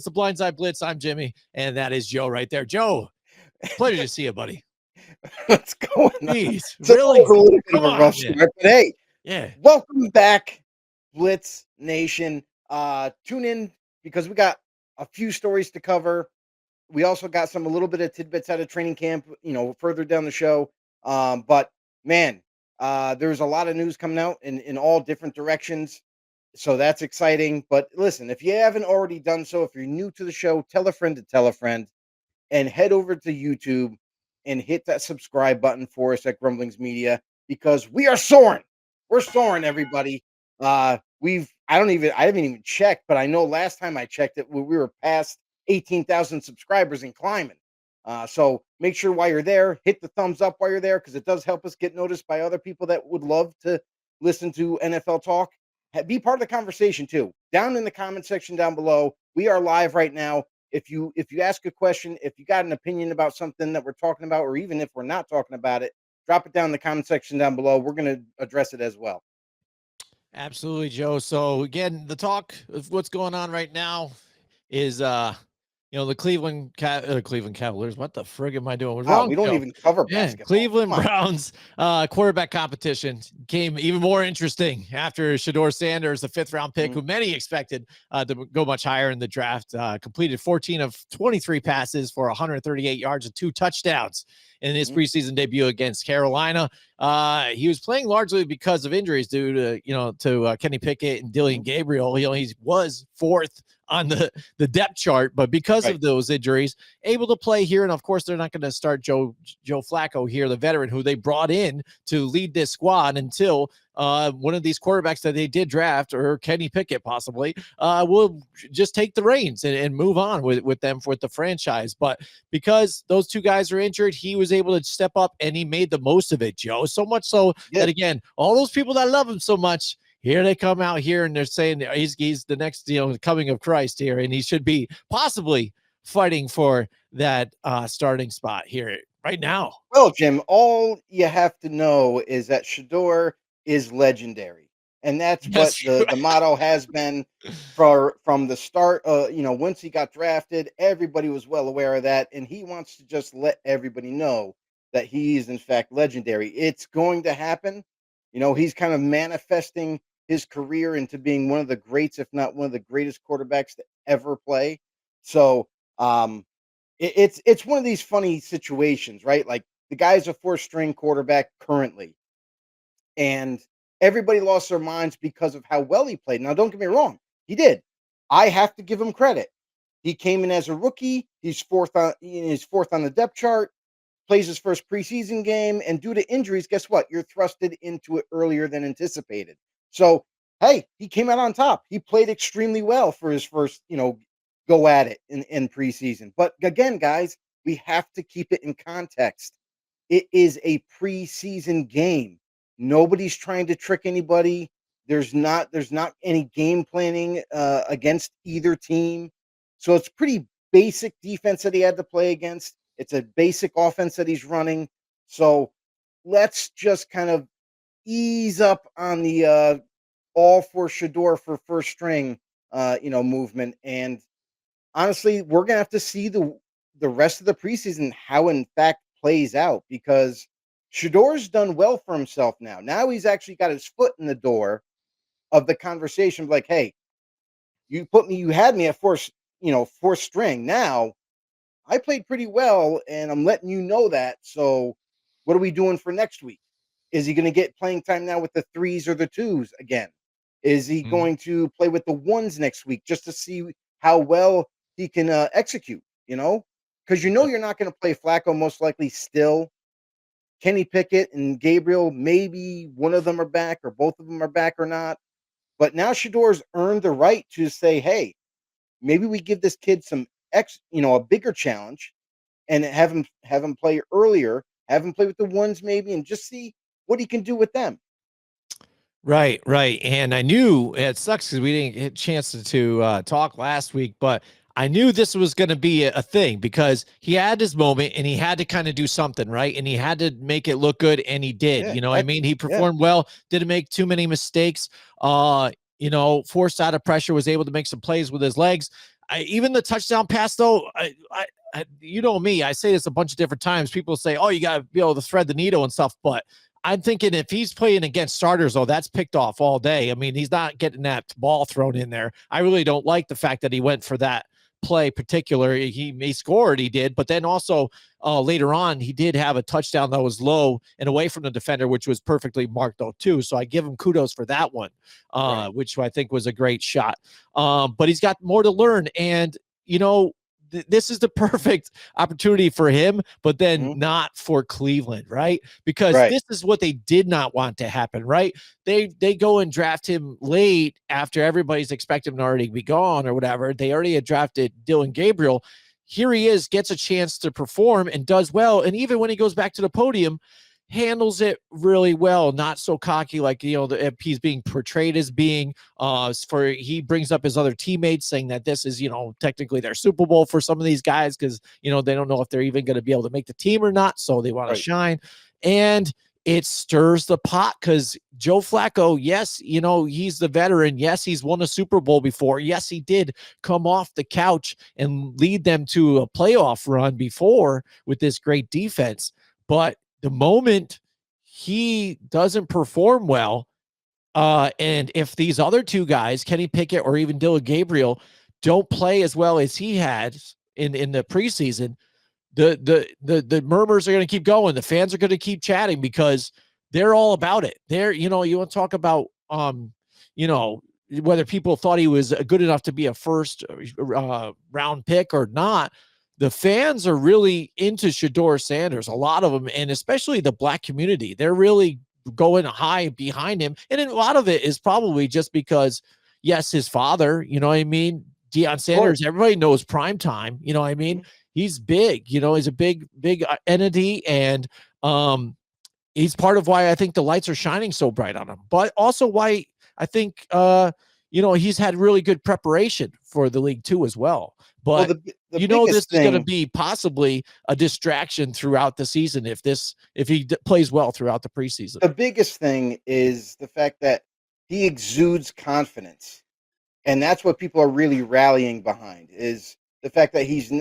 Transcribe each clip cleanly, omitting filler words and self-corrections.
It's the Blindside Blitz. I'm Jimmy, and that is Joe right there. Joe, pleasure to see you, buddy. What's going on? Jeez, So really? it was a little bit Come of a on, rough man. start, but hey, Yeah. welcome back, Blitz Nation. Tune in because we got a few stories to cover. We also got a little bit of tidbits out of training camp, further down the show. But man, there's a lot of news coming out in all different directions. So that's exciting. But listen, if you haven't already done so, if you're new to the show, tell a friend to tell a friend and head over to YouTube and hit that subscribe button for us at Grumblings Media because we are soaring. We're soaring, everybody. I haven't even checked, but I know last time I checked it, we were past 18,000 subscribers and climbing. So make sure while you're there, hit the thumbs up while you're there because it does help us get noticed by other people that would love to listen to NFL talk. Be part of the conversation too. Down in the comment section down below, we are live right now. If you ask a question, if you got an opinion about something that we're talking about, or even if we're not talking about it, drop it down in the comment section down below. We're going to address it as well. Absolutely, Joe. So again, the talk of what's going on right now is the Cleveland Cavaliers. What the frig am I doing? What's wrong? We don't even cover basketball. Cleveland Browns quarterback competition became even more interesting after Shedeur Sanders, the 5th round pick, who many expected to go much higher in the draft, completed 14 of 23 passes for 138 yards and 2 touchdowns in his preseason debut against Carolina. He was playing largely because of injuries due to Kenny Pickett and Dylan Gabriel. He was 4th on the depth chart, but because of those injuries, able to play here. And of course, they're not going to start Joe Flacco here, the veteran who they brought in to lead this squad until one of these quarterbacks that they did draft, or Kenny Pickett possibly, will just take the reins and move on with them with the franchise. But because those 2 guys are injured, he was able to step up and he made the most of it, Joe. So much so that, again, all those people that love him so much, here they come out here and they're saying he's the next, coming of Christ here, and he should be possibly fighting for that starting spot here right now. Well, Jim, all you have to know is that Shedeur is legendary, and that's what the motto has been from the start. Once he got drafted, everybody was well aware of that, and he wants to just let everybody know that he is in fact legendary. It's going to happen. He's kind of manifesting his career into being one of the greats, if not one of the greatest quarterbacks to ever play. So it's one of these funny situations, right? Like the guy's a 4th-string quarterback currently, and everybody lost their minds because of how well he played. Now, don't get me wrong, he did. I have to give him credit. He came in as a rookie. He's 4th on the depth chart. Plays his first preseason game, and due to injuries, guess what? You're thrusted into it earlier than anticipated. So, hey, he came out on top. He played extremely well for his first, go at it in preseason. But again, guys, we have to keep it in context. It is a preseason game. Nobody's trying to trick anybody. There's not any game planning against either team. So it's pretty basic defense that he had to play against. It's a basic offense that he's running. So let's just kind of ease up on the all for Shedeur for 1st string, movement. And honestly, we're gonna have to see the rest of the preseason how in fact plays out, because Shedeur's done well for himself now. Now he's actually got his foot in the door of the conversation. Like, hey, you had me at 4th string. Now I played pretty well, and I'm letting you know that. So what are we doing for next week? Is he going to get playing time now with the 3s or the 2s again? Is he going to play with the 1s next week just to see how well he can execute, Because you're not going to play Flacco most likely still. Kenny Pickett and Gabriel, maybe one of them are back or both of them are back or not. But now Shedeur's earned the right to say, hey, maybe we give this kid a bigger challenge and have him play earlier, have him play with the 1s maybe, and just see what he can do with them. Right. And I knew it sucks because we didn't get a chance to talk last week, but I knew this was going to be a thing because he had his moment and he had to kind of do something, right? And he had to make it look good, and he did. He performed well, didn't make too many mistakes. Forced out of pressure, was able to make some plays with his legs. Even the touchdown pass, though, you know me, I say this a bunch of different times. People say, oh, you got to be able to thread the needle and stuff. But I'm thinking if he's playing against starters, though, that's picked off all day. I mean, he's not getting that ball thrown in there. I really don't like the fact that he went for that play particular. He scored, he did, but then also later on he did have a touchdown that was low and away from the defender, which was perfectly marked though too. So I give him kudos for that one, right, which I think was a great shot. But he's got more to learn, and this is the perfect opportunity for him, but then not for Cleveland, right? Because this is what they did not want to happen, right? They go and draft him late after everybody's expecting him to already be gone or whatever. They already had drafted Dylan Gabriel. Here he is, gets a chance to perform and does well. And even when he goes back to the podium, handles it really well, not so cocky like he's being portrayed as being. He brings up his other teammates saying that this is technically their Super Bowl for some of these guys because they don't know if they're even going to be able to make the team or not, so they want to shine. And it stirs the pot because Joe Flacco, yes, he's the veteran. Yes, he's won a Super Bowl before. Yes, he did come off the couch and lead them to a playoff run before with this great defense. But the moment he doesn't perform well, and if these other two guys, Kenny Pickett or even Dylan Gabriel, don't play as well as he had in the preseason, the murmurs are going to keep going. The fans are going to keep chatting because they're all about it. You want to talk about whether people thought he was good enough to be a first round pick or not. The fans are really into Shedeur Sanders, a lot of them, and especially the Black community. They're really going high behind him. And a lot of it is probably just because, yes, his father, Deion Sanders, everybody knows prime time, he's big, he's a big entity. And he's part of why I think the lights are shining so bright on him, but also why I think, he's had really good preparation for the league too, as well. But this is going to be possibly a distraction throughout the season if he plays well throughout the preseason. The biggest thing is the fact that he exudes confidence, and that's what people are really rallying behind. Is the fact that he's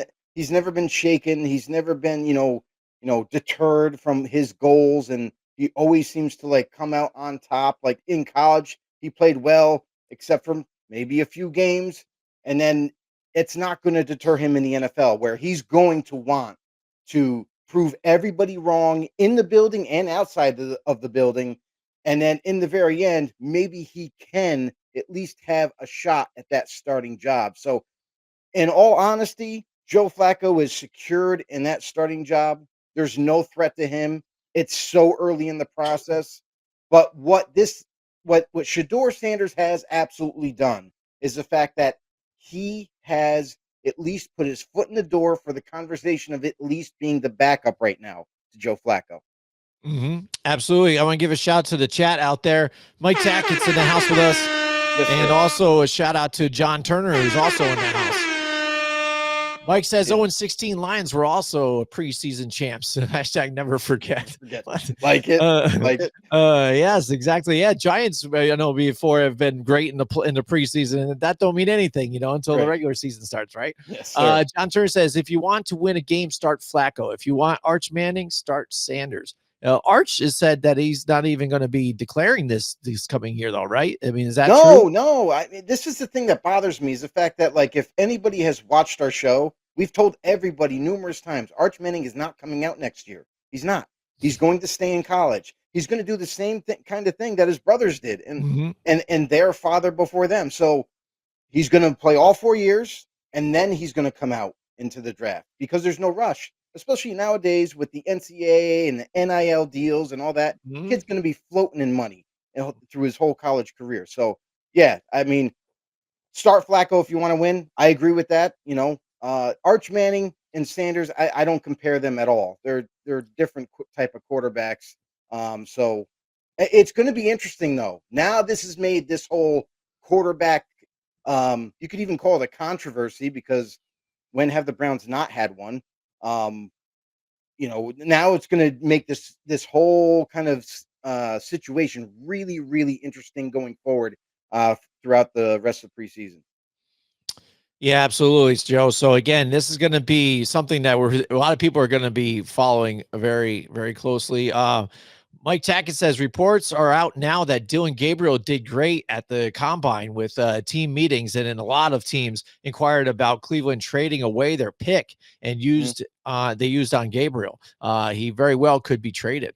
never been shaken, he's never been deterred from his goals, and he always seems to come out on top. Like in college, he played well, except for maybe a few games, and then it's not going to deter him in the NFL, where he's going to want to prove everybody wrong in the building and outside of the building. And then in the very end, maybe he can at least have a shot at that starting job. So in all honesty, Joe Flacco is secured in that starting job. There's no threat to him. It's so early in the process. But what Shedeur Sanders has absolutely done is the fact that he has at least put his foot in the door for the conversation of at least being the backup right now to Joe Flacco. Absolutely. I want to give a shout out to the chat out there. Mike Tackett's in the house with us. Yes, and also a shout out to John Turner, who's also in the house. Mike says 0-16 Lions were also preseason champs. Hashtag never forget. Like it. Yes, exactly. Yeah, Giants, before have been great in the preseason, and that don't mean anything, until the regular season starts, right? Yes. John Turner says, if you want to win a game, start Flacco. If you want Arch Manning, start Sanders. Arch has said that he's not even going to be declaring this coming year, though, right? I mean, is that true? No. I mean, this is the thing that bothers me is the fact that, if anybody has watched our show, we've told everybody numerous times, Arch Manning is not coming out next year. He's not. He's going to stay in college. He's going to do the same kind of thing that his brothers did and their father before them. So he's going to play all 4 years, and then he's going to come out into the draft because there's no rush. Especially nowadays with the NCAA and the NIL deals and all that, kid's going to be floating in money through his whole college career. So, yeah, I mean, start Flacco if you want to win. I agree with that. Arch Manning and Sanders, I don't compare them at all. They're different type of quarterbacks. So it's going to be interesting, though. Now this has made this whole quarterback, you could even call it a controversy because when have the Browns not had one? Now it's going to make this whole kind of situation really, really interesting going forward throughout the rest of the preseason. Yeah, absolutely, Joe. So again, this is going to be something that a lot of people are going to be following very, very closely. Mike Tackett says reports are out now that Dylan Gabriel did great at the combine with team meetings, and in a lot of teams inquired about Cleveland trading away their pick and Mhm. they used on Gabriel. He very well could be traded.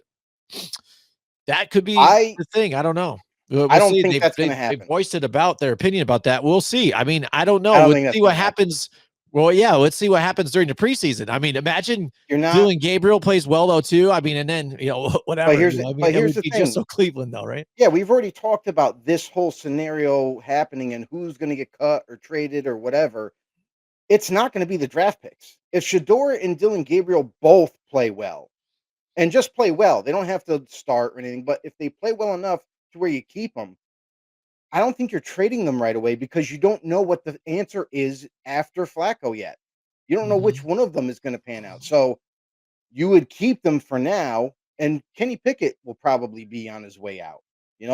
That could be I the thing. I don't know. I We'll don't see. think that's They gonna they happen. voiced it about their opinion about that. We'll see. I mean, I don't I know. don't Let's think that's see what gonna happen. happens. Well, yeah, let's see what happens during the preseason. I mean, imagine You're not Dylan Gabriel plays well though too. I mean, and then but whatever. here's the I mean, but it here's would the be just thing. so Cleveland though, right? Yeah, we've already talked about this whole scenario happening and who's gonna get cut or traded or whatever. It's not gonna be the draft picks. If Shedeur and Dylan Gabriel both play well, and just play well, they don't have to start or anything, but if they play well enough to where you keep them, I don't think you're trading them right away because you don't know what the answer is after Flacco yet. You don't know which Hmm. one of them is gonna pan out. So, you would keep them for now, and Kenny Pickett will probably be on his way out. You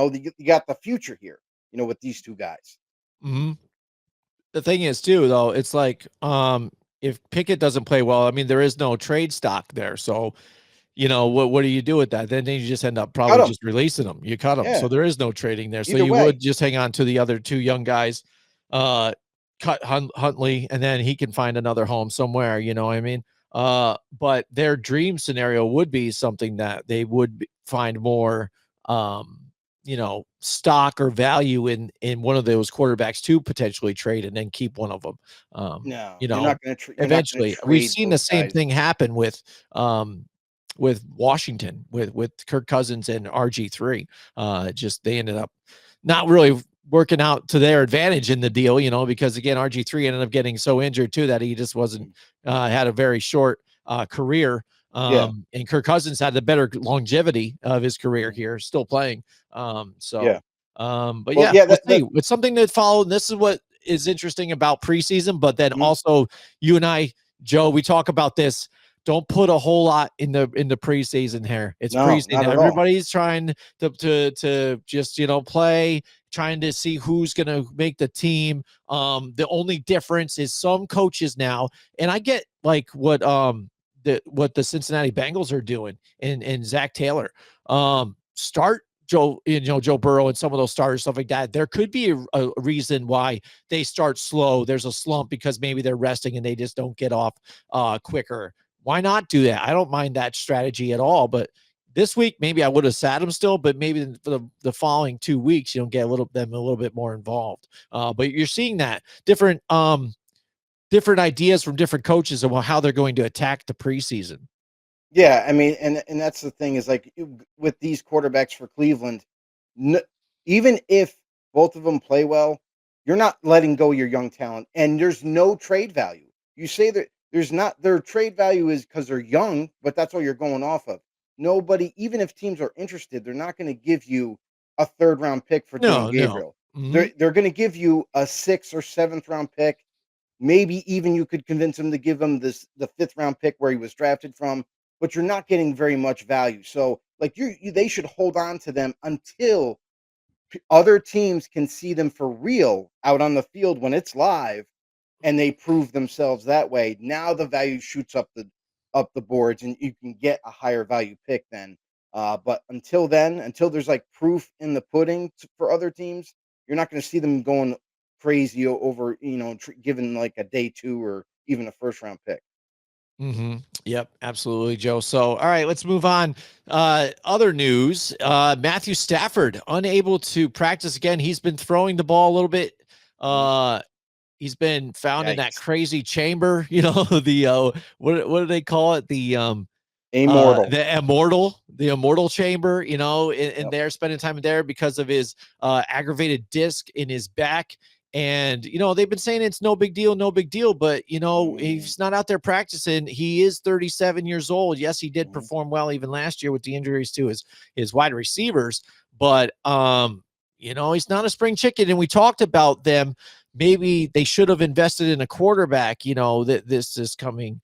got the future here, with these 2 guys. Hmm. The thing is too, though, it's like if Pickett doesn't play well, I mean, there is no trade stock there. So what do you do with that? Then you just end up Cut probably them. just releasing them. You cut them. So Yeah, there is no trading there. So either you way. would just hang on to the other two young guys, uh, cut Huntley, and then he can find another home somewhere. You know what I mean? But their dream scenario would be something that they would find more, um, stock or value in one of those quarterbacks to potentially trade and then keep one of them. Um, No, you know, you're not gonna eventually, we've trade seen the those same guys. thing happen with Washington with Kirk Cousins and RG3. Just they ended up not really working out to their advantage in the deal, because again, RG3 ended up getting so injured too that he just wasn't had a very short career. Yeah, And Kirk Cousins had the better longevity of his career mhm, here, still playing. yeah. But Well, yeah, yeah, we'll that see. It's something to follow. And this is what is interesting about preseason, but then mhm, also you and I, Joe, we talk about this. Don't put a whole lot in the preseason here. It's no, preseason. not at all. Everybody's trying to just play, trying to see who's gonna make the team. The only difference is some coaches now, and I get like what the Cincinnati Bengals are doing and Zach Taylor. Start Joe Burrow and some of those starters, stuff like that. There could be a reason why they start slow. There's a slump because maybe they're resting and they just don't get off quicker. Why not do that? I don't mind that strategy at all. But this week, maybe I would have sat them still, but maybe for the following 2 weeks, get them a little bit more involved. But you're seeing that different ideas from different coaches about how they're going to attack the preseason. Yeah, I mean, and that's the thing is like with these quarterbacks for Cleveland, n- even if both of them play well, you're not letting go your young talent, and there's no trade value. You say that there's not their trade value is because they're young, but that's all you're going off of. Nobody, even if teams are interested, they're not going to give you a third round pick for Dylan No, no. Gabriel. Hmm. They're going to give you a sixth or seventh round pick. Maybe even you could convince him to give him the fifth round pick where he was drafted from, but you're not getting very much value. So, like they should hold on to them until other teams can see them for real out on the field when it's live, and they prove themselves that way. Now the value shoots up the boards, and you can get a higher value pick then. But until then, until there's like proof in the pudding for other teams, you're not going to see them going crazy over given like a day two or even a first round pick. Hmm. Yep, absolutely, Joe. So, all right, let's move on. Other news: Matthew Stafford unable to practice again. He's been throwing the ball a little bit. Mhm. Uh, he's been found in that Yikes! crazy chamber. The what do they call it? Immortal. The immortal chamber, and Yep. they're spending time in there because of his aggravated disc in his back. And they've been saying it's no big deal, no big deal, but Mhm. he's not out there practicing. He is 37 years old. Yes, he did Mhm. perform well even last year with the injuries to his wide receivers, but he's not a spring chicken. And we talked about them. Maybe they should have invested in a quarterback, that this is coming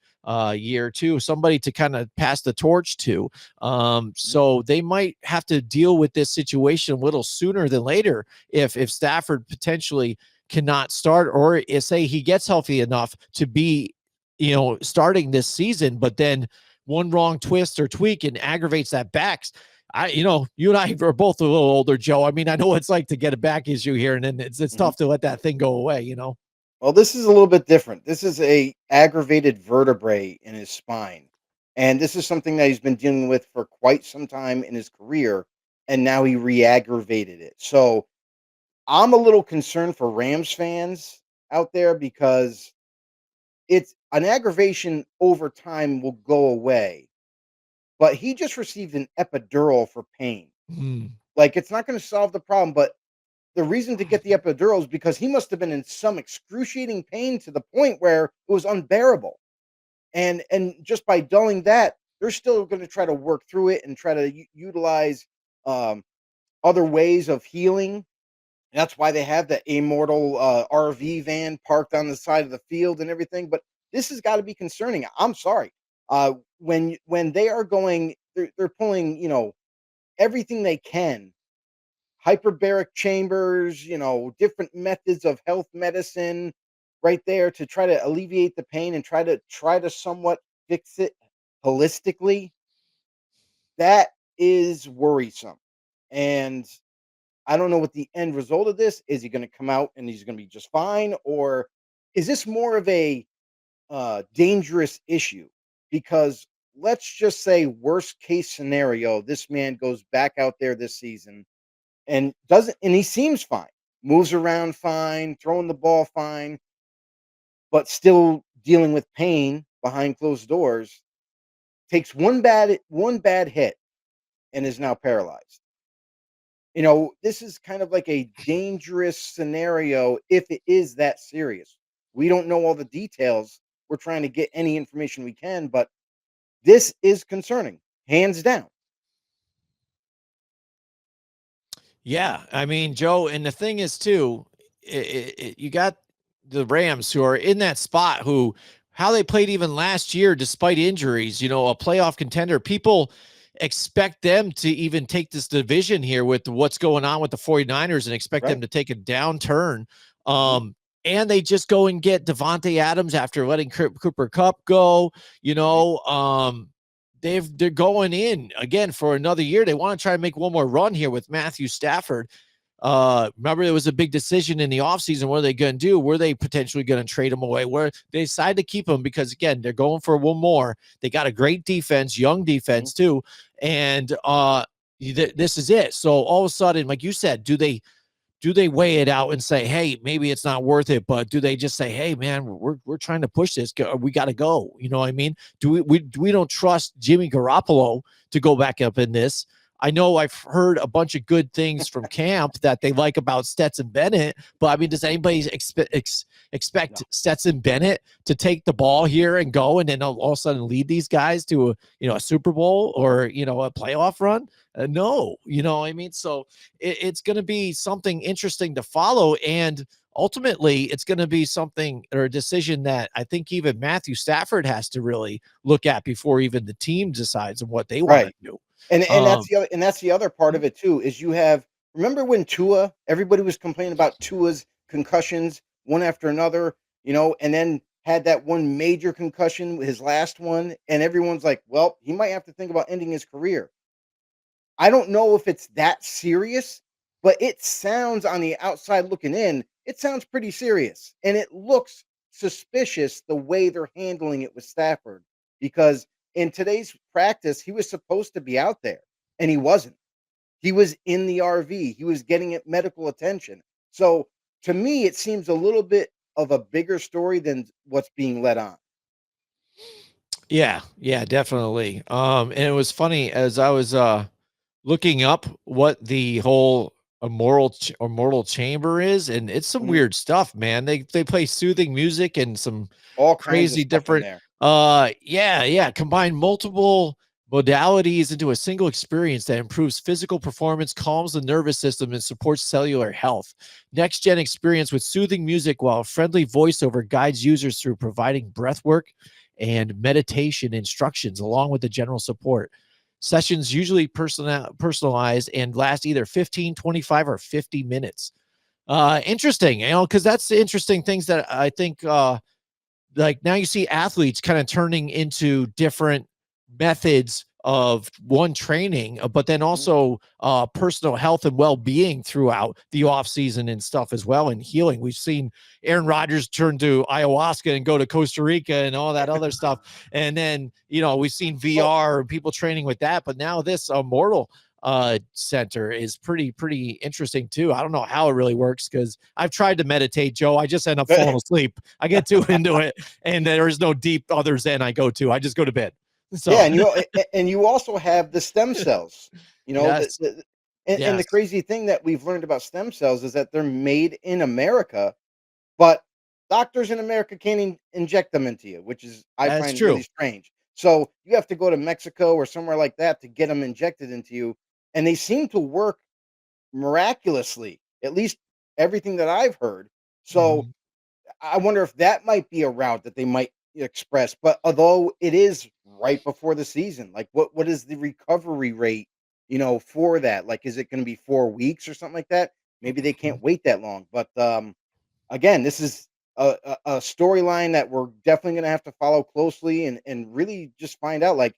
year or two, somebody to kind of pass the torch to. Mhm. So they might have to deal with this situation a little sooner than later if Stafford potentially cannot start, or say he gets healthy enough to be, starting this season, but then one wrong twist or tweak and aggravates that back. You and I are both a little older, Joe. I mean, I know what it's like to get a back issue here, and then it's tough to let that thing go away, Well, this is a little bit different. This is a aggravated vertebrae in his spine. And this is something that he's been dealing with for quite some time in his career, and now he re-aggravated it. So, I'm a little concerned for Rams fans out there because it's an aggravation over time will go away, but he just received an epidural for pain. Mm. Like, it's not gonna solve the problem, but the reason to get the epidural is because he must have been in some excruciating pain to the point where it was unbearable. And just by dulling that, they're still gonna try to work through it and try to utilize, um, other ways of healing. That's why they have the immortal, RV van parked on the side of the field and everything, but this has gotta be concerning. I'm sorry. When they are going they're pulling, everything they can, hyperbaric chambers, different methods of health medicine right there to try to alleviate the pain and try to somewhat fix it holistically. That is worrisome. And I don't know what the end result of this is. He going to come out and he's going to be just fine, or is this more of a dangerous issue? Because let's just say worst case scenario, this man goes back out there this season and he seems fine, moves around fine, throwing the ball fine, but still dealing with pain behind closed doors. Takes one bad hit and is now paralyzed. This is kind of like a dangerous scenario if it is that serious. We don't know all the details. We're trying to get any information we can, but this is concerning, hands down. Yeah, I mean, Joe, and the thing is too, you got the Rams who are in that spot who how they played even last year despite injuries, a playoff contender. People expect them to even take this division here with what's going on with the 49ers and expect them to take a downturn. And they just go and get Devontae Adams after letting Cooper Kupp go, they're going in again for another year. They want to try to make one more run here with Matthew Stafford. Remember, there was a big decision in the offseason. What are they going to do? Were they potentially going to trade him away? Where they decided to keep him because, again, they're going for one more. They got a great defense, young defense, too. And this is it. So all of a sudden, like you said, do they weigh it out and say, hey, maybe it's not worth it? But do they just say, hey, man, we're trying to push this. We got to go. You know what I mean? We don't trust Jimmy Garoppolo to go back up in this. I know I've heard a bunch of good things from camp that they like about Stetson Bennett, but I mean, does anybody expect Stetson Bennett to take the ball here and go and then all of a sudden lead these guys to a Super Bowl or a playoff run? No, I mean, so it's going to be something interesting to follow, and ultimately it's going to be something or a decision that I think even Matthew Stafford has to really look at before even the team decides on what they want to do. And that's the other part of it too, is remember when everybody was complaining about Tua's concussions one after another, and then had that one major concussion, his last one, and everyone's like, well, he might have to think about ending his career. I don't know if it's that serious, but it sounds on the outside looking in, it sounds pretty serious. And it looks suspicious the way they're handling it with Stafford, because in today's practice, he was supposed to be out there and he wasn't. He was in the RV. He was getting medical attention. So to me, it seems a little bit of a bigger story than what's being let on. Yeah, definitely. And it was funny as I was looking up what the whole immortal chamber is, and it's some weird stuff, man. They play soothing music and some all crazy different there. Combine multiple modalities into a single experience that improves physical performance, calms the nervous system, and supports cellular health. Next gen experience with soothing music, while a friendly voiceover guides users through providing breath work and meditation instructions along with the general support. Sessions usually personalized and last either 15, 25, or 50 minutes. Interesting, because that's the interesting things that I think, like now you see athletes kind of turning into different methods of one training, but then also personal health and well-being throughout the off season and stuff as well, and healing. We've seen Aaron Rodgers turn to ayahuasca and go to Costa Rica and all that other stuff. And then, we've seen VR and people training with that, but now this Immortal center is pretty interesting too. I don't know how it really works because I've tried to meditate, Joe. I just end up falling asleep. I get too into it, and there is no deep other zen I go to. I just go to bed. So yeah, and you also have the stem cells. Yes. And the crazy thing that we've learned about stem cells is that they're made in America, but doctors in America can't inject them into you, which is I That's find true. really strange. So you have to go to Mexico or somewhere like that to get them injected into you, and they seem to work miraculously, at least everything that I've heard. So Mhm. I wonder if that might be a route that they might express. But although it is right before the season, like what is the recovery rate, for that? Like, is it going to be 4 weeks or something like that? Maybe they can't wait that long. But again, this is a storyline that we're definitely going to have to follow closely and really just find out, like,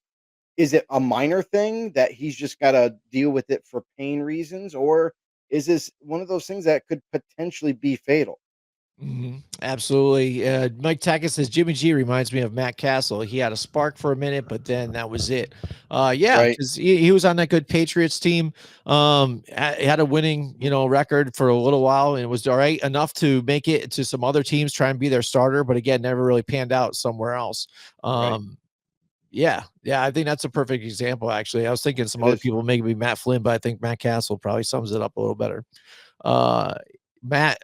is it a minor thing that he's just got to deal with it for pain reasons, or is this one of those things that could potentially be fatal? Absolutely. Mike Tackett says Jimmy G reminds me of Matt Castle. He had a spark for a minute, but then that was it. Yeah, Right. because he was on that good Patriots team. Had a winning, record for a little while, and it was all right enough to make it to some other teams, try and be their starter, but again, never really panned out somewhere else. Right. Yeah, I think that's a perfect example. Actually, I was thinking some It other is. people, maybe Matt Flynn, but I think Matt Castle probably sums it up a little better. Uh, Mike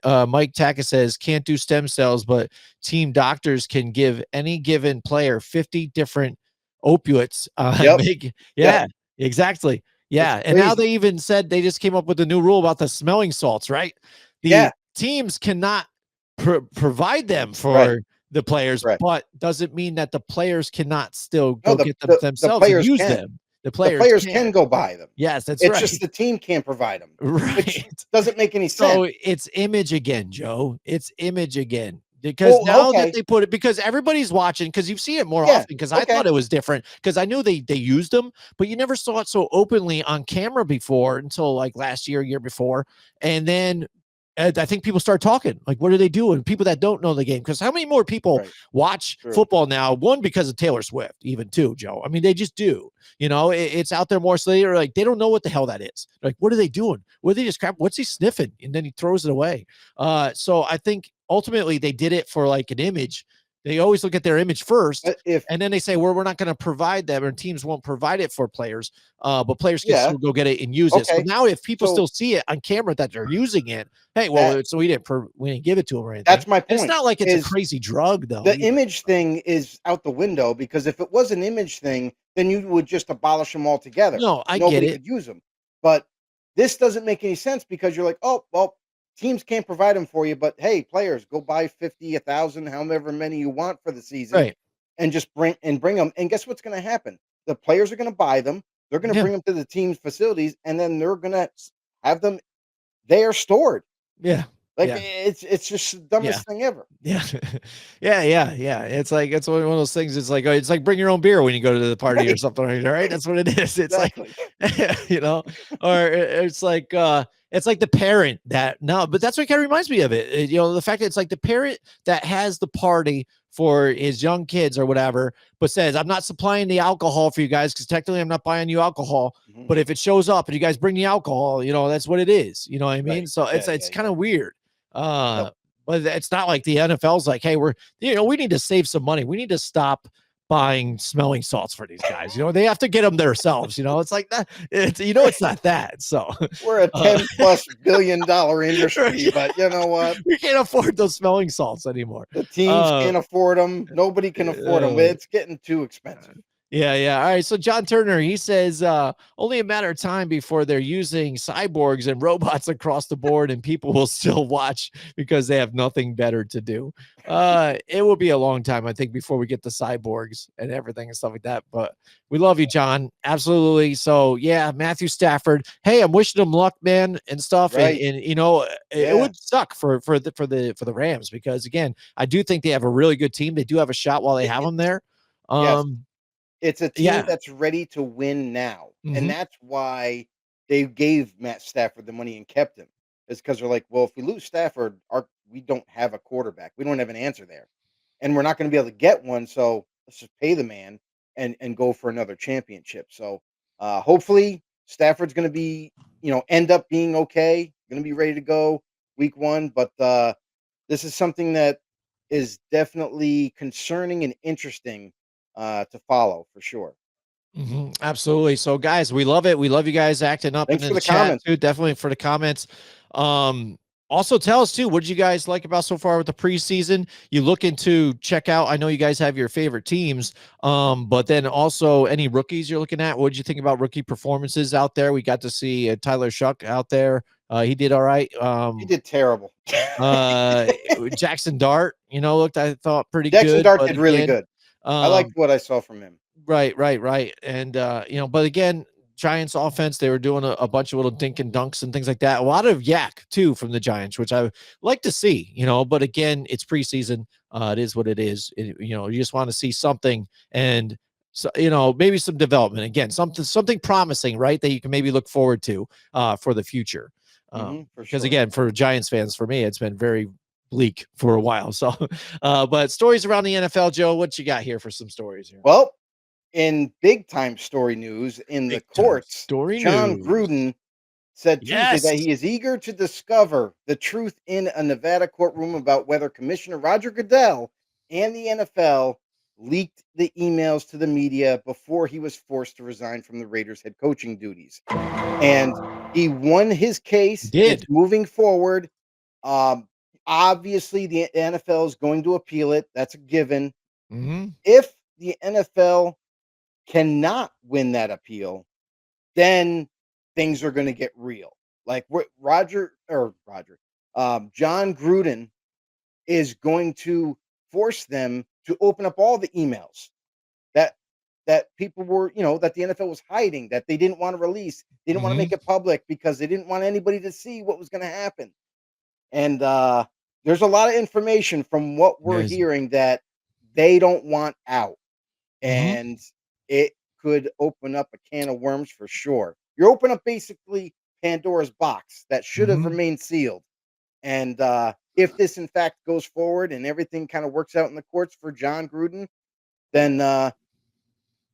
Tackett says can't do stem cells, but team doctors can give any given player 50 different opiates. Yep. Yeah, Yep. exactly. It's Yeah, and now they crazy. even said they just came up with a new rule about the smelling salts. Right, the Yeah. teams cannot provide them Right. for the players, Correct. but doesn't mean that the players cannot still No, go the get them the the themselves and players use can. them. The The players players can. can go buy them. Yes, that's It's just right. the team can't provide them, which Right. doesn't make any sense. So it's image again, Joe. It's image again. Because Well, now that okay. they put it, because everybody's watching, because you see it more Yeah. often, because I thought Okay. it was different, because I knew they used them, but you never saw it so openly on camera before until like last year before. And then I think people start talking like, what are they doing? People that don't know the game, because how many more people Right. watch True. football now? One, because of Taylor Swift, even two, Joe. I mean, they just do. It's out there more, so they're like, they don't know what the hell that is. Like, what are they doing? What are they just crap? What's he sniffing? And then he throws it away. So I think ultimately they did it for like an image. They always look at their image first, If and then they say, well, we're not going to provide them, or teams won't provide it for players, but players can yeah. still go get it and use it. So Okay. now if people So still see it on camera that they're using it, hey, that well, so we didn't give it to them or anything. that's my And it's point. not like it's a Is crazy drug though the either. image thing is out the window, because if it was an image thing, then you would just abolish them altogether. No, I get Nobody it. could use them. But this doesn't make any sense, because you're like, oh, well, teams can't provide them for you, but hey, players, go buy 50, 1,000, however many you want for the season, Right. and just bring them. And guess what's going to happen? The players are going to buy them. They're going to Yeah. bring them to the team's facilities, and then they're going to have them there stored. Yeah. Like, Yeah. it's just the Yeah. dumbest thing ever. Yeah. Yeah. It's like, it's one of those things. It's like bring your own beer when you go to the party or Right. something. Right. That's what it is. It's like, Exactly. you know, or it's like the parent that no, but that's what kind of reminds me of it. The fact that it's like the parent that has the party for his young kids or whatever, but says, I'm not supplying the alcohol for you guys because technically I'm not buying you alcohol. Mhm. But if it shows up and you guys bring the alcohol, that's what it is. You know what I mean? Right. So Yeah, it's yeah, kind yeah. of weird. Yep. But it's not like the NFL's like, hey, we need to save some money. We need to stop buying smelling salts for these guys. They have to get them themselves. It's like that. It's not that. So We're a uh, 10 plus $billion industry, yeah, but you know what? we can't afford those smelling salts anymore. The teams Uh, can't afford them. Nobody can afford them. uh, It's getting too expensive. Yeah. All right. So John Turner, he says only a matter of time before they're using cyborgs and robots across the board, and people will still watch because they have nothing better to do. It will be a long time, I think, before we get the cyborgs and everything and stuff like that. But we love you, John. Absolutely. So yeah, Matthew Stafford. Hey, I'm wishing him luck, man, and stuff. And, Right. and you know, it Yeah. would suck for the Rams because again, I do think they have a really good team. They do have a shot while they have them It's there. yes. Um, It's a team yeah. that's ready to win now, and Mhm. that's why they gave Matt Stafford the money and kept him. Is because 'cause they're like, "Well, if we lose Stafford, we don't have a quarterback. We don't have an answer there, and we're not gonna be able to get one, so let's just pay the man and go for another championship." So, hopefully, Stafford's gonna be end up being okay, gonna be ready to go week 1, but, this is something that is definitely concerning and interesting to follow for sure. Absolutely. So, guys, we love it. We love you guys acting up in Thanks for the the chat comments. too. Definitely for the comments. Also tell us too, what did you guys like about so far with the preseason? You looking to check out? I know you guys have your favorite teams, but then also any rookies you're looking at. What did you think about rookie performances out there? We got to see Tyler Shuck out there. He did all right. He did terrible. Uh, Jackson Dart, looked I thought pretty Jackson good, Dart but did really again, good. I liked um, what I saw from him. right. And but again, Giants offense, they were doing a bunch of little dink and dunks and things like that. A lot of yak too from the Giants, which I like to see, but again, it's preseason. It is what it is. You just want to see something and so, maybe some development again, something promising, right? That you can maybe look forward to for the future. For Because sure. again, for Giants fans, for me, it's been very bleak for a while. So, but stories around the NFL, Joe, what you got here for some stories here? Well, in big time story news in the Big time courts, story John news. Gruden said Tuesday Yes. that he is eager to discover the truth in a Nevada courtroom about whether Commissioner Roger Goodell and the NFL leaked the emails to the media before he was forced to resign from the Raiders head coaching duties. And he won his He case. It's did. moving forward. Um, Obviously, the NFL is going to appeal it. That's a given. Mhm. If the NFL cannot win that appeal, then things are going to get real. Like John Gruden is going to force them to open up all the emails that people were, that the NFL was hiding, that they didn't want to release. They didn't want to Mhm. make it public because they didn't want anybody to see what was going to happen. And there's a lot of information from what we're Yes. hearing that they don't want out, Mhm. and it could open up a can of worms for sure. You're opening up basically Pandora's box that should have Mhm. remained sealed. And if this in fact goes forward and everything kind of works out in the courts for John Gruden, then a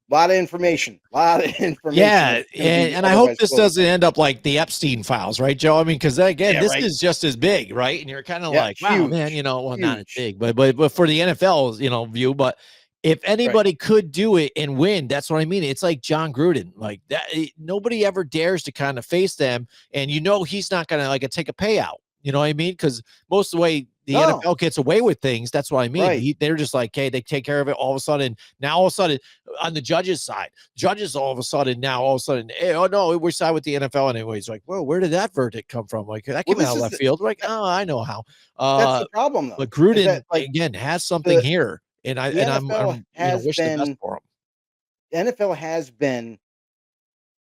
lot of information Yeah, that's going to be and I hope otherwise this closed. doesn't end up like the Epstein files, right, Joe? I mean, because again, Yeah, this right. is just as big, right? And you're kind of Yeah, like, wow, man, huge, well, not as huge. big, but for the NFL's, view. But if Right. anybody could do it and win, that's what I mean. It's like John Gruden, like that. Nobody ever dares to kind of face them, and he's not gonna like take a payout. You know what I mean? Because most of the way the No, NFL gets away with things, that's what I mean. right. They're just like, hey, they take care of it. All of a sudden, now all of a sudden, on the judges' side, judges all of a sudden, hey, oh no, we're side with the NFL anyways. Like, well, where did that verdict come from? Like that Well, came out of left field. Like, that, oh, I know how. that's Uh, the problem but though, is Gruden that like again has something the here, and I the and NFL I'm has wish the best been for him. the NFL has been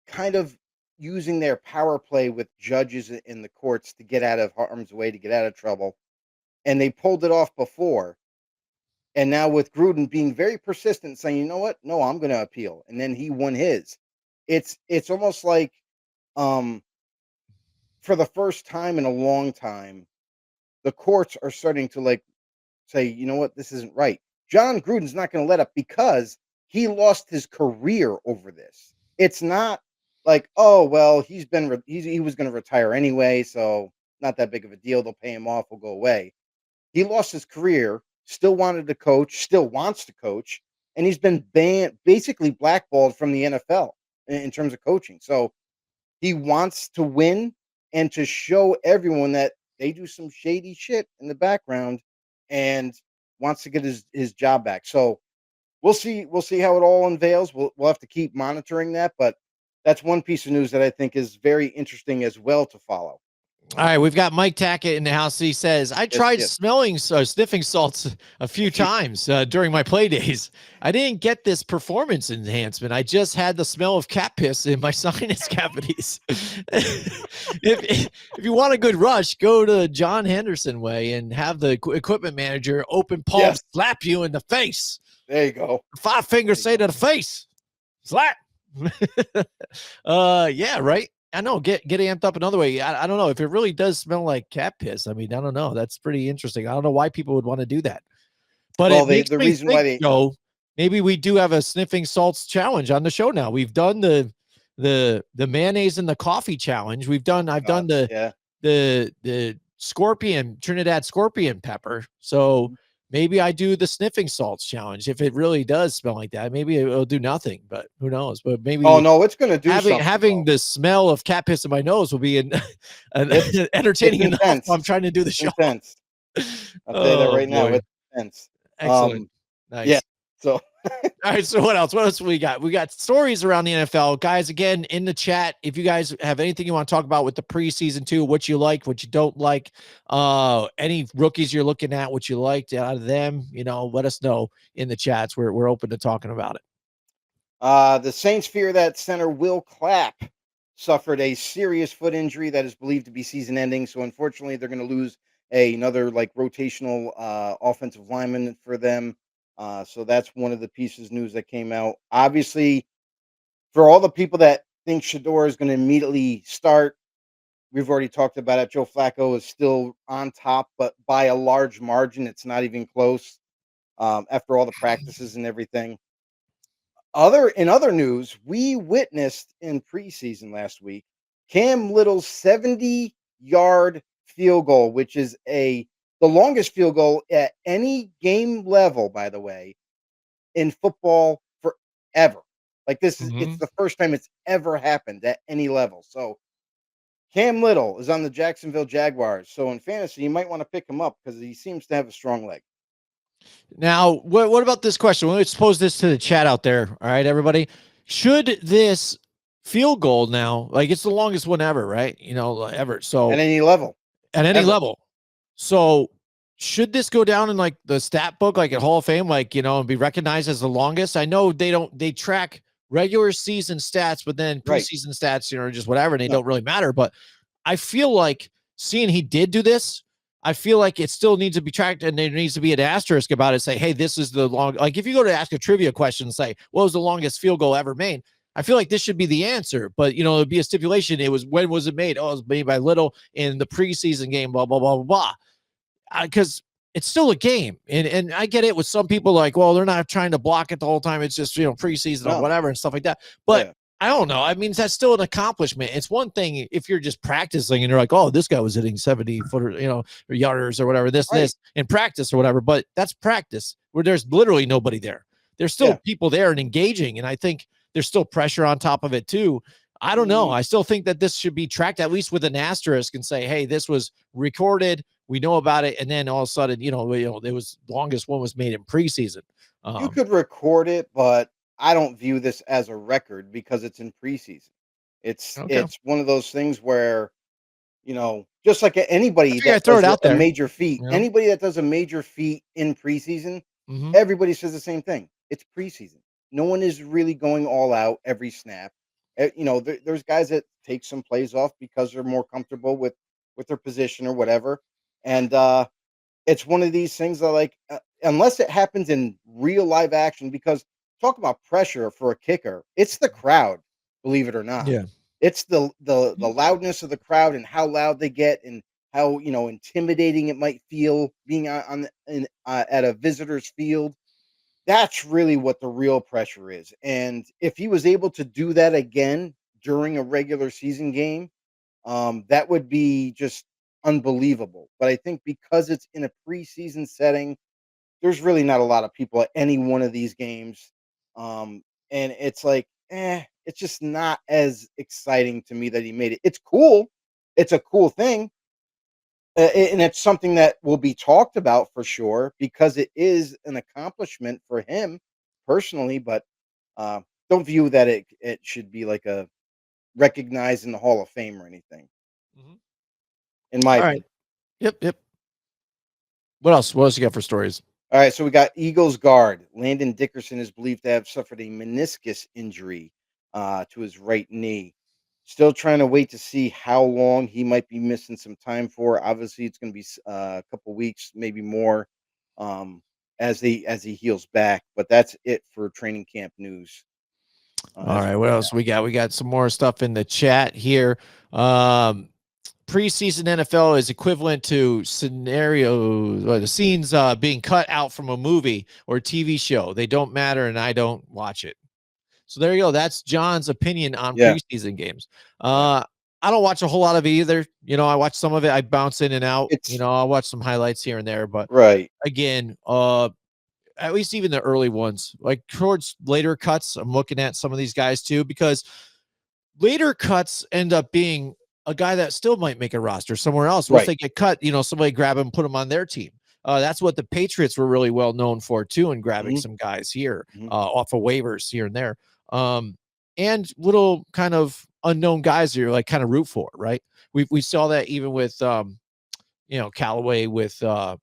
kind of using their power play with judges in the courts to get out of harm's way, to get out of trouble, and they pulled it off before. And now with Gruden being very persistent, saying, "You know what? No, I'm going to appeal," and then he won his. It's almost like um, for the first time in a long time, the courts are starting to like say, "You know what? This isn't right." John Gruden's not going to let up because he lost his career over this. It's not like, "Oh, well, he was going to retire anyway, so not that big of a deal. They'll pay him off, will go away." He lost his career, still wanted to coach, still wants to coach, and he's been banned, basically blackballed from the NFL in terms of coaching. So he wants to win and to show everyone that they do some shady shit in the background, and wants to get his job back. So we'll see how it all unveils. We'll have to keep monitoring that, but that's one piece of news that I think is very interesting as well to follow. All right, we've got Mike Tackett in the house. He says, I tried Yes. sniffing salts a few times during my play days. I didn't get this performance enhancement. I just had the smell of cat piss in my sinus cavities. if you want a good rush, go to John Henderson way and have the equipment manager open palm slap you in the face. There you go. 5 fingers say to the face. Slap. Yeah, right. I know. Get amped up another way. I don't know if it really does smell like cat piss. I mean, I don't know. That's pretty interesting. I don't know why people would want to do that. But well, it makes the me reason think, why they Joe, maybe we do have a sniffing salts challenge on the show now. We've done the mayonnaise and the coffee challenge. I've done the scorpion Trinidad scorpion pepper. So maybe I do the sniffing salts challenge. If it really does smell like that, maybe it'll do nothing, but who knows? But maybe it's going to do having the smell of cat piss in my nose will be entertaining enough. I'm trying to do the show. Intense. I'll tell you that right now. It's intense. Excellent. Nice. Yeah. So all right, so what else we got? We got stories around the NFL. Guys, again, in the chat, if you guys have anything you want to talk about with the preseason too, what you like, what you don't like, any rookies you're looking at, what you liked out of them, let us know in the chats. We're open to talking about it. The Saints fear that center Will Clapp suffered a serious foot injury that is believed to be season-ending. So unfortunately, they're going to lose another rotational offensive lineman for them. So that's one of the pieces of news that came out. Obviously, for all the people that think Shedeur is going to immediately start, we've already talked about it. Joe Flacco is still on top, but by a large margin, it's not even close after all the practices and everything. In other news, we witnessed in preseason last week Cam Little's 70-yard field goal, which is the longest field goal at any game level, by the way, in football forever. It's the first time it's ever happened at any level. So Cam Little is on the Jacksonville Jaguars. So in fantasy, you might want to pick him up because he seems to have a strong leg. Now, what about this question? Let's pose this to the chat out there. All right, everybody. Should this field goal now, it's the longest one ever, right? Ever. So at any level. At any level. So should this go down in the stat book, at Hall of Fame, and be recognized as the longest? I know they track regular season stats, but then preseason stats, just whatever, and they don't really matter. But I feel like seeing he did do this, I feel like it still needs to be tracked, and there needs to be an asterisk about it. Say, hey, this is the long. If you go to ask a trivia question, say, what was the longest field goal ever made? I feel like this should be the answer, but it'd be a stipulation. It was, when was it made? Oh, it was made by Little in the preseason game. Blah blah blah blah blah. Because it's still a game, and I get it with some people well, they're not trying to block it the whole time. It's just preseason or whatever and stuff like that. But I don't know. I mean, that's still an accomplishment. It's one thing if you're just practicing and you're oh, this guy was hitting 70-footer, or yarders or whatever, this in practice or whatever. But that's practice where there's literally nobody there. There's still people there and engaging. And I think there's still pressure on top of it too. I don't know. I still think that this should be tracked at least with an asterisk and say, hey, this was recorded. We know about it. And then all of a sudden, it was the longest one was made in preseason. You could record it, but I don't view this as a record because it's in preseason. It's one of those things where, just like anybody that does a major feat, anybody that does a major feat in preseason, everybody says the same thing. It's preseason. No one is really going all out every snap. There's guys that take some plays off because they're more comfortable with their position or whatever. And it's one of these things that unless it happens in real live action, because talk about pressure for a kicker, it's the crowd, believe it or not. Yeah. It's the loudness of the crowd and how loud they get and how, intimidating it might feel being at a visitor's field. That's really what the real pressure is. And if he was able to do that again during a regular season game, that would be just unbelievable. But I think because it's in a preseason setting, there's really not a lot of people at any one of these games. And it's it's just not as exciting to me that he made it. It's cool. It's a cool thing. And it's something that will be talked about for sure because it is an accomplishment for him personally, but don't view that it should be like a recognized in the Hall of Fame or anything, Mhm. in my All right. opinion. Yep. Yep. What else? What else you got for stories? All right, so we got Eagles guard Landon Dickerson is believed to have suffered a meniscus injury to his right knee. Still trying to wait to see how long he might be missing some time for. Obviously, it's going to be a couple weeks, maybe more, um, as he heals back. But that's it for training camp news All as of right. What right now. else we got? We got some more stuff in the chat here. Preseason NFL is equivalent to scenarios or the scenes being cut out from a movie or TV show. They don't matter, and I don't watch it. So there you go. That's John's opinion on Yeah, preseason games. yeah. I don't watch a whole lot of it either. I watch some of it. I bounce in and out. It's I'll watch some highlights here and there. But right, again, at least even the early ones, like towards later cuts, I'm looking at some of these guys too, because later cuts end up being a guy that still might make a roster somewhere else. Once right. they get cut, somebody grab him, put him on their team. That's what the Patriots were really well known for too, in grabbing Hmm. some guys here Hmm. off of waivers here and there, and little kind of unknown guys that you're like kind of root for, right? We saw that even with Callaway with the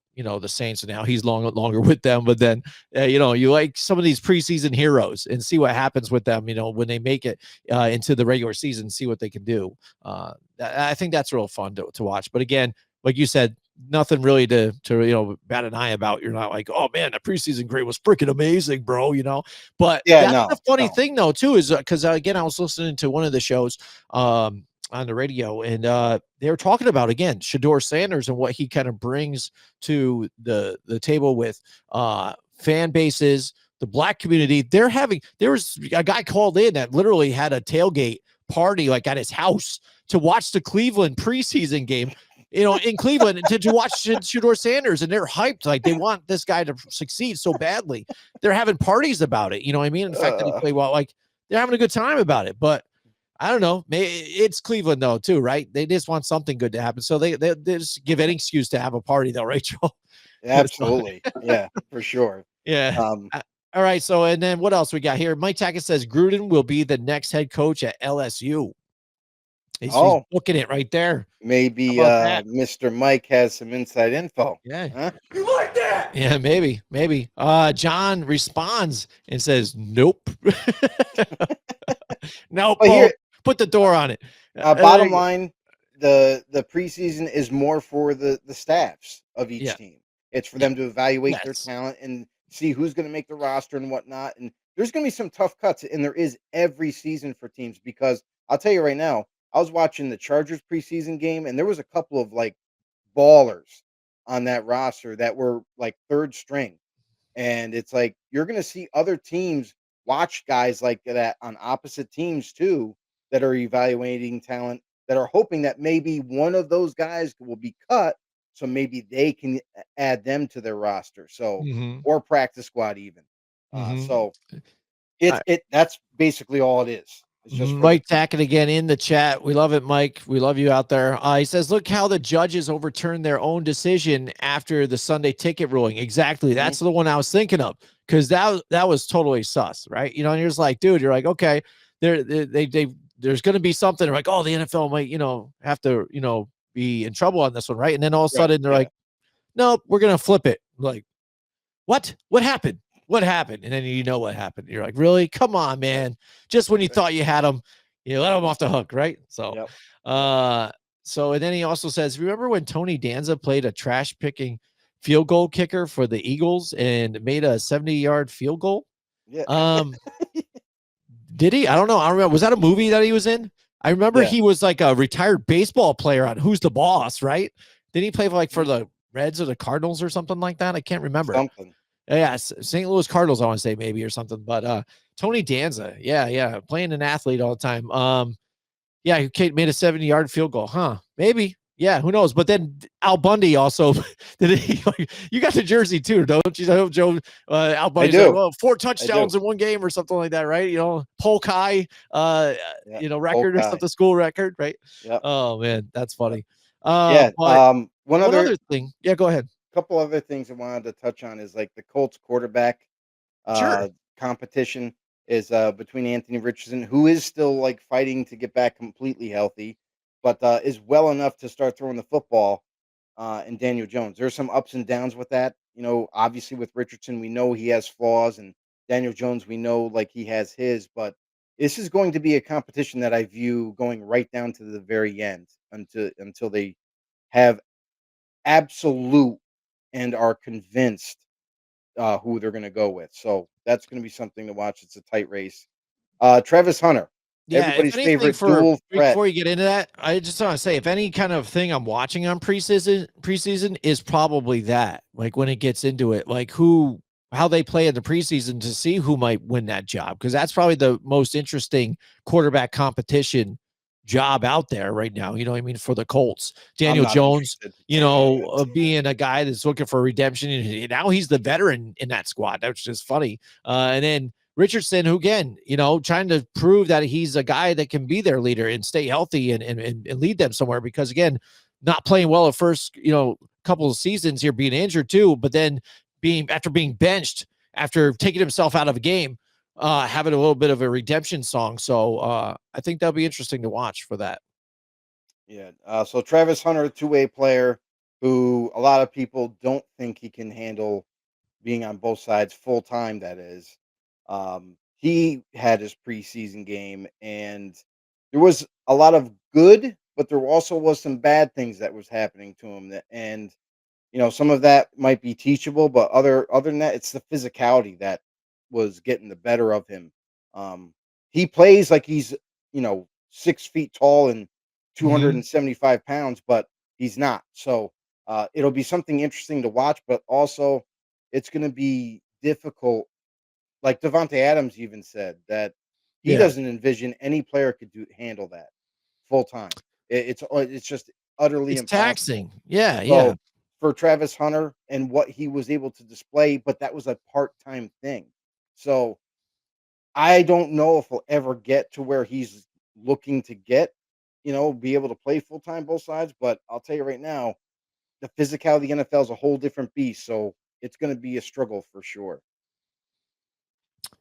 Saints, and now he's longer with them. But then you like some of these preseason heroes and see what happens with them. When they make it into the regular season, see what they can do. I think that's real fun to watch. But again, like you said, nothing really to bat an eye about. You're not like, oh man, the preseason grade was freaking amazing, bro. But Yeah, that's the no, funny no. thing though too, is because again, I was listening to one of the shows on the radio, and they were talking about again Shedeur Sanders and what he kind of brings to the table with fan bases, the black community. There was a guy called in that literally had a tailgate party like at his house to watch the Cleveland preseason game, in Cleveland, to watch Shedeur Sanders, and they're hyped. Like they want this guy to succeed so badly. They're having parties about it. You know what I mean? In fact, that he Uh, play well, like they're having a good time about it. But I don't know. Maybe it's Cleveland though, too, right? They just want something good to happen, so they just give any excuse to have a party, though, Rachel. So, Absolutely. Yeah, for sure. yeah. Um, All right. So, and then what else we got here? Mike Tackett says Gruden will be the next head coach at LSU. He's oh, booking it right there. How maybe about that? Mr. Mike has some inside info. Yeah. Huh? You like that? Yeah, maybe. John responds and says, "Nope, nope." But Oh, here, put the door on it. bottom line, the preseason is more for the staffs of each Yeah. team. It's for Yeah. them to evaluate their Yes. talent and see who's going to make the roster and whatnot. And there's going to be some tough cuts, and there is every season for teams, because I'll tell you right now, I was watching the Chargers preseason game, and there was a couple of like ballers on that roster that were like third string. And it's like you're going to see other teams watch guys like that on opposite teams too, that are evaluating talent, that are hoping that maybe one of those guys will be cut, so maybe they can add them to their roster. So, Mm-hmm. or practice squad even. Mm-hmm. So that's basically all it is. It's just for the Mike team. Tackett again in the chat. We love it, Mike. We love you out there. He says, look how the judges overturned their own decision after the Sunday ticket ruling. Exactly. Mhm. That's the one I was thinking of, because that was totally sus, right? And you're just like, dude, you're like, okay, there's going to be something like, oh, the NFL might, have to, be in trouble on this one, right? And then all of a Right. sudden they're Yeah. like, nope, we're going to flip it. Like, what? What happened? What happened? And then you know what happened. You're like, really? Come on, Right. man. Just when you Right. thought you had them, you let them off the hook, right? So, Yep. Yep. uh, and then he also says, remember when Tony Danza played a trash picking field goal kicker for the Eagles and made a 70-yard field goal? Yeah. Um, did he? I don't know. I don't remember. Was that a movie that he was in? I remember Yeah. he was like a retired baseball player on Who's the Boss, right? Did he play for Mhm. the Reds or the Cardinals or something like that? I can't remember. Something. Yeah, St. Louis Cardinals, I want to say maybe, or something. But Tony Danza, yeah, playing an athlete all the time. Yeah, he made a 70-yard field goal, huh? Maybe, yeah, who knows? But then Al Bundy also did he? You got the jersey too, don't you? I hope Joe Al I Bundy's like, do. well, 4 I do. touchdowns in one game or something like that, right? Polk high, Yeah. record or Hawkeye. something, school record, right? Yep. Oh man, that's Yep. funny. Yeah. But One one other other thing, yeah, go ahead. couple other things I wanted to touch on is like the Colts quarterback. Sure. competition is between Anthony Richardson, who is still like fighting to get back completely healthy, but is well enough to start throwing the football. And Daniel Jones, there's some ups and downs with that. You know, obviously with Richardson, we know he has flaws, and Daniel Jones, we know like he has his. But this is going to be a competition that I view going right down to the very end until they have absolute and are convinced who they're going to go with. So that's going to be something to watch. It's a tight race. Travis Hunter, Yeah, if everybody's anything, favorite for dual threat. before you get into that, I just want to say, if any kind of thing I'm watching on preseason is probably that. Like when it gets into it, like how they play in the preseason to see who might win that job, because that's probably the most interesting quarterback competition job out there right now. You know what I mean? For the Colts, I'm Daniel not Jones, interested, you to be know, honest. being a guy that's looking for redemption, and now he's the veteran in that squad. That's just funny. And then Richardson, who again, you know, trying to prove that he's a guy that can be their leader and stay healthy and lead them somewhere, because again, not playing well at first, you know, couple of seasons here, being injured too, but then being benched after taking himself out of a game, having a little bit of a redemption song. So I think that'll be interesting to watch for that. Yeah. So Travis Hunter, two-way player who a lot of people don't think he can handle being on both sides full time. That is, he had his preseason game, and there was a lot of good, but there also was some bad things that was happening to him. And you know, some of that might be teachable, but other than that, it's the physicality that was getting the better of him. He plays like he's, you know, 6 feet tall and Mhm. 275 pounds, but he's not. So it'll be something interesting to watch, but also it's going to be difficult. Like Devonte Adams even said that he Yeah. doesn't envision any player could handle that full time. It's just utterly It's impossible. taxing. Yeah. Yeah. So for Travis Hunter and what he was able to display, but that was a part-time thing. So I don't know if he'll ever get to where he's looking to get, you know, be able to play full-time both sides. But I'll tell you right now, the physicality of the NFL is a whole different beast. So it's going to be a struggle for sure.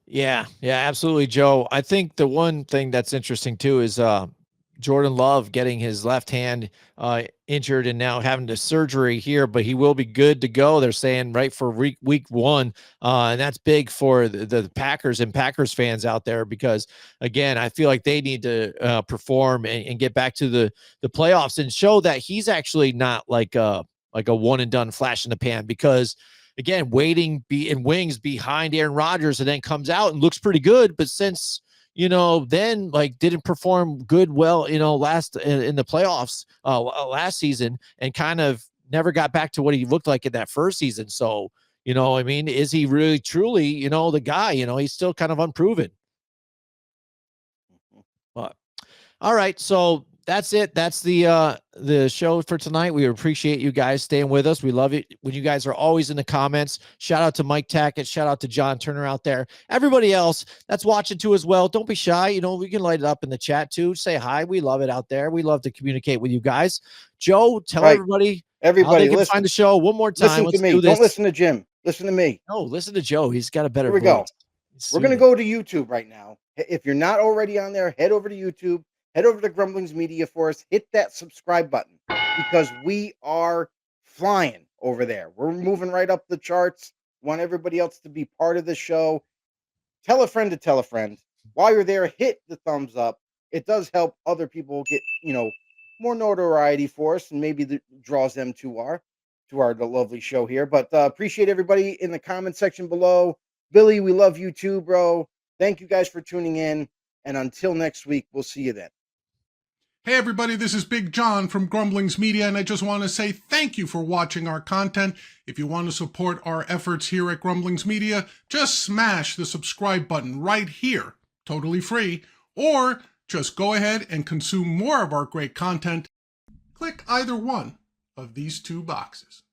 Yeah, yeah, absolutely, Joe. I think the one thing that's interesting too is Jordan Love getting his left hand injured and now having the surgery here, but he will be good to go. They're saying right for week one, and that's big for the Packers and Packers fans out there, because again, I feel like they need to perform and get back to the playoffs and show that he's actually not like a one and done flash in the pan, because again, waiting be in wings behind Aaron Rodgers and then comes out and looks pretty good. But since, you know, then like didn't perform well, you know, last in the playoffs last season, and kind of never got back to what he looked like in that first season. So, you know, I mean, is he really truly, you know, the guy? You know, he's still kind of unproven. Mhm. But all right, so that's it. That's the show for tonight. We appreciate you guys staying with us. We love it when you guys are always in the comments. Shout out to Mike Tackett. Shout out to John Turner out there. Everybody else that's watching too as well. Don't be shy. You know, we can light it up in the chat too. Say hi. We love it out there. We love to communicate with you guys. Joe, tell Right. everybody how they Everybody, can find listen. the show one more time. Listen to Let's me. do Don't this. listen to Jim. Listen to me. No, listen to Joe. He's got a better Here we voice. go. It's We're going to soothing. go to YouTube right now. If you're not already on there, head over to YouTube, head over to Grumblings Media for us, hit that subscribe button because we are flying over there. We're moving right up the charts. Want everybody else to be part of the show. Tell a friend to tell a friend. While you're there, hit the thumbs up. It does help other people get, you know, more notoriety for us, and maybe draws them to our lovely show here. But appreciate everybody in the comment section below. Billy, we love you too, bro. Thank you guys for tuning in, and until next week, we'll see you then. Hey everybody, this is Big John from Grumblings Media, and I just want to say thank you for watching our content. If you want to support our efforts here at Grumblings Media, just smash the subscribe button right here, totally free, or just go ahead and consume more of our great content. Click either one of these two boxes.